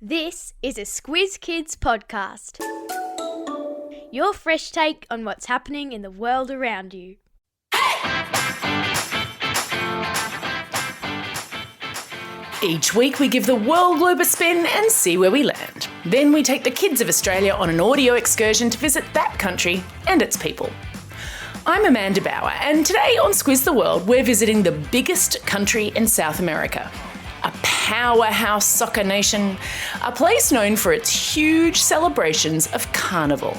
This is a Squiz Kids podcast. Your fresh take on what's happening in the world around you. Each week we give the world globe a spin and see where we land. Then we take the kids of Australia on an audio excursion to visit that country and its people. I'm Amanda Bauer, and today on Squiz the World we're visiting the biggest country in South America. A powerhouse soccer nation, a place known for its huge celebrations of carnival.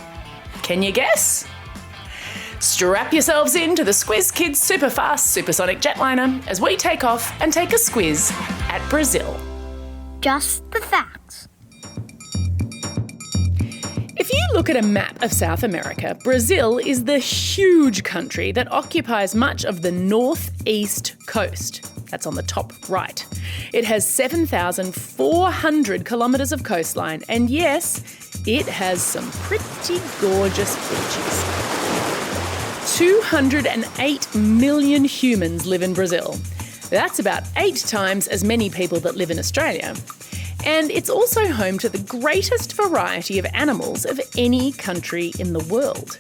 Can you guess? Strap yourselves into the Squiz Kids Superfast Supersonic Jetliner as we take off and take a squiz at Brazil. Just the facts. If you look at a map of South America, Brazil is the huge country that occupies much of the northeast coast. That's on the top right. It has 7,400 kilometres of coastline, and yes, it has some pretty gorgeous beaches. 208 million humans live in Brazil. That's about 8 times as many people that live in Australia. And it's also home to the greatest variety of animals of any country in the world.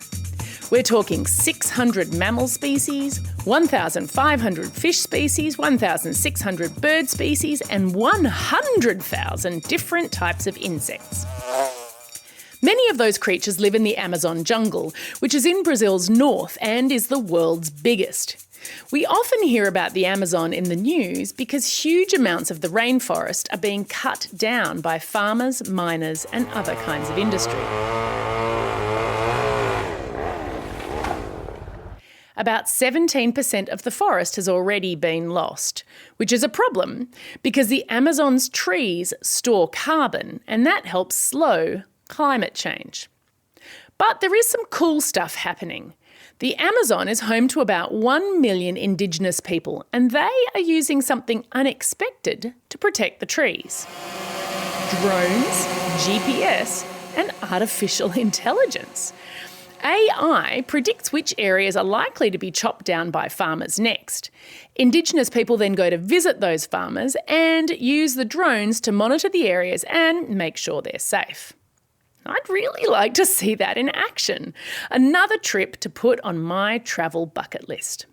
We're talking 600 mammal species, 1,500 fish species, 1,600 bird species, and 100,000 different types of insects. Many of those creatures live in the Amazon jungle, which is in Brazil's north and is the world's biggest. We often hear about the Amazon in the news because huge amounts of the rainforest are being cut down by farmers, miners, and other kinds of industry. About 17% of the forest has already been lost, which is a problem because the Amazon's trees store carbon and that helps slow climate change. But there is some cool stuff happening. The Amazon is home to about 1 million Indigenous people, and they are using something unexpected to protect the trees. Drones, GPS, and artificial intelligence. AI predicts which areas are likely to be chopped down by farmers next. Indigenous people then go to visit those farmers and use the drones to monitor the areas and make sure they're safe. I'd really like to see that in action. Another trip to put on my travel bucket list.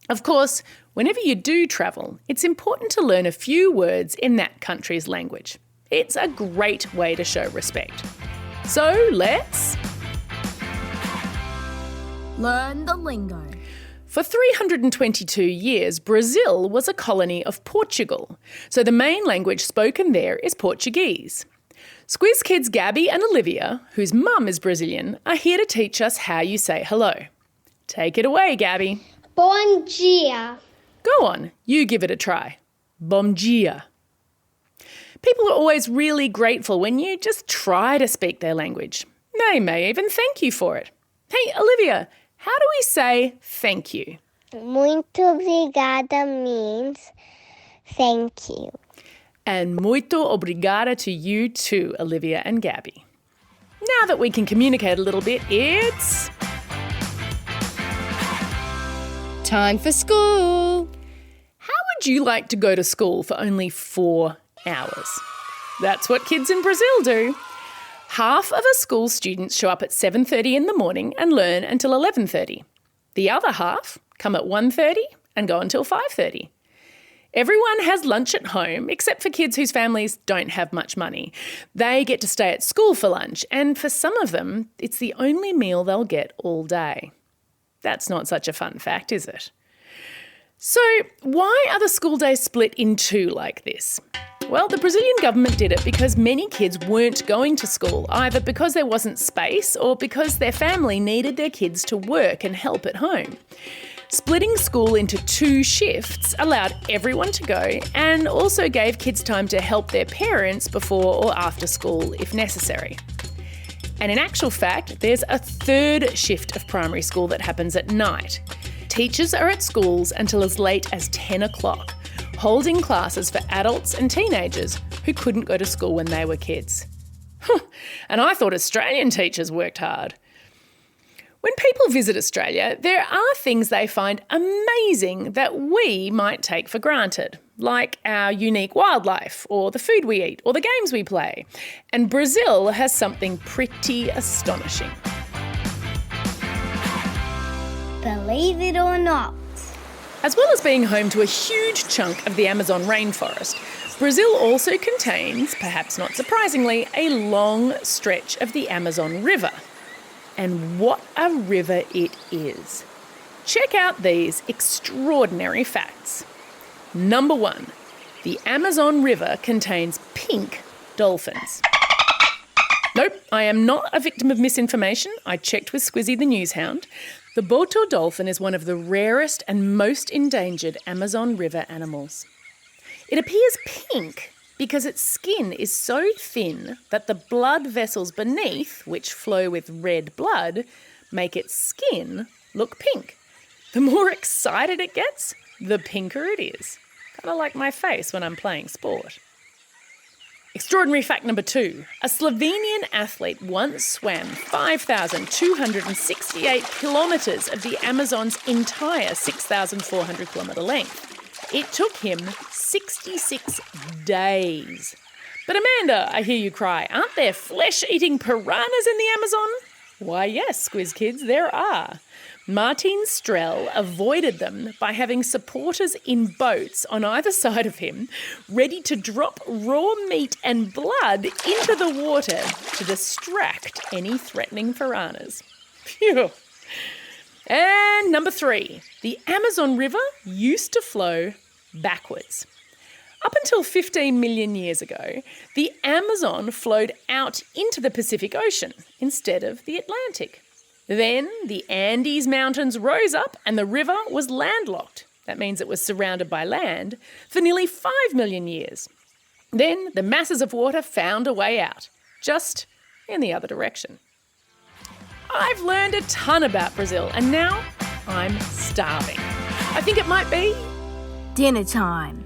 Of course, whenever you do travel, it's important to learn a few words in that country's language. It's a great way to show respect. So let's learn the lingo. For 322 years, Brazil was a colony of Portugal, so the main language spoken there is Portuguese. Squiz kids Gabby and Olivia, whose mum is Brazilian, are here to teach us how you say hello. Take it away, Gabby. Bom dia. Go on, you give it a try. Bom dia. People are always really grateful when you just try to speak their language. They may even thank you for it. Hey, Olivia, how do we say thank you? Muito obrigada means thank you. And muito obrigada to you too, Olivia and Gabby. Now that we can communicate a little bit, it's time for school. How would you like to go to school for only 4 hours? That's what kids in Brazil do. Half of a school students show up at 7:30 in the morning and learn until 11:30. The other half come at 1:30 and go until 5:30. Everyone has lunch at home, except for kids whose families don't have much money. They get to stay at school for lunch, and for some of them, it's the only meal they'll get all day. That's not such a fun fact, is it? So, why are the school days split in 2 like this? Well, the Brazilian government did it because many kids weren't going to school, either because there wasn't space or because their family needed their kids to work and help at home. Splitting school into 2 shifts allowed everyone to go and also gave kids time to help their parents before or after school if necessary. And in actual fact, there's a 3rd shift of primary school that happens at night. Teachers are at schools until as late as 10 o'clock, holding classes for adults and teenagers who couldn't go to school when they were kids. And I thought Australian teachers worked hard. When people visit Australia, there are things they find amazing that we might take for granted, like our unique wildlife, or the food we eat, or the games we play. And Brazil has something pretty astonishing. Believe it or not. As well as being home to a huge chunk of the Amazon rainforest, Brazil also contains, perhaps not surprisingly, a long stretch of the Amazon River. And what a river it is. Check out these extraordinary facts. Number 1, the Amazon River contains pink dolphins. Nope, I am not a victim of misinformation. I checked with Squizzy the news hound. The Boto dolphin is one of the rarest and most endangered Amazon River animals. It appears pink because its skin is so thin that the blood vessels beneath, which flow with red blood, make its skin look pink. The more excited it gets, the pinker it is. Kind of like my face when I'm playing sport. Extraordinary fact number 2. A Slovenian athlete once swam 5,268 kilometres of the Amazon's entire 6,400 kilometre length. It took him 66 days. But Amanda, I hear you cry, aren't there flesh-eating piranhas in the Amazon? Why yes, Squiz Kids, there are. Martin Strel avoided them by having supporters in boats on either side of him, ready to drop raw meat and blood into the water to distract any threatening piranhas. Phew. And number 3, the Amazon River used to flow backwards. Up until 15 million years ago, the Amazon flowed out into the Pacific Ocean instead of the Atlantic. Then the Andes Mountains rose up and the river was landlocked. That means it was surrounded by land for nearly 5 million years. Then the masses of water found a way out, just in the other direction. I've learned a ton about Brazil and now I'm starving. I think it might be Dinner time.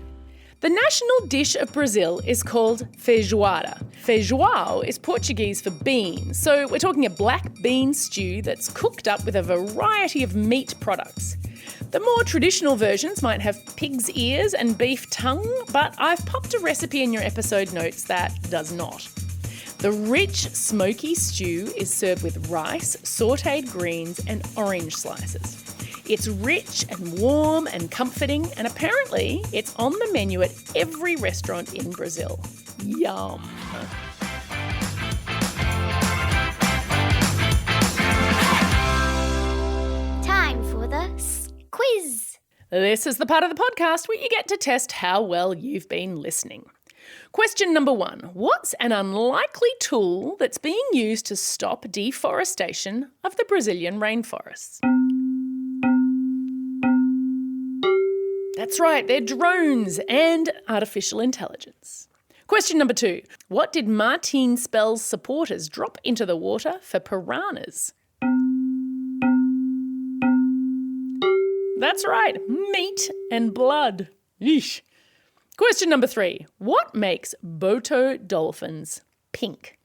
the national dish of Brazil is called feijoada. Feijoao is Portuguese for beans, so we're talking a black bean stew that's cooked up with a variety of meat products. The more traditional versions might have pig's ears and beef tongue, but I've popped a recipe in your episode notes that does not. The rich, smoky stew is served with rice, sautéed greens and orange slices. It's rich and warm and comforting, and apparently it's on the menu at every restaurant in Brazil. Yum. Time for the quiz. This is the part of the podcast where you get to test how well you've been listening. Question number 1. What's an unlikely tool that's being used to stop deforestation of the Brazilian rainforests? That's right, they're drones and artificial intelligence. Question number 2. What did Martin Spell's supporters drop into the water for piranhas? That's right, meat and blood. Yeesh. Question number 3. What makes Boto dolphins pink?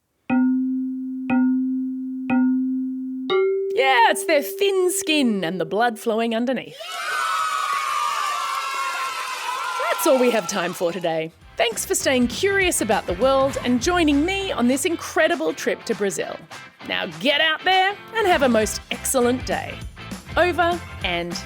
Yeah, it's their thin skin and the blood flowing underneath. That's all we have time for today. Thanks for staying curious about the world and joining me on this incredible trip to Brazil. Now get out there and have a most excellent day. Over and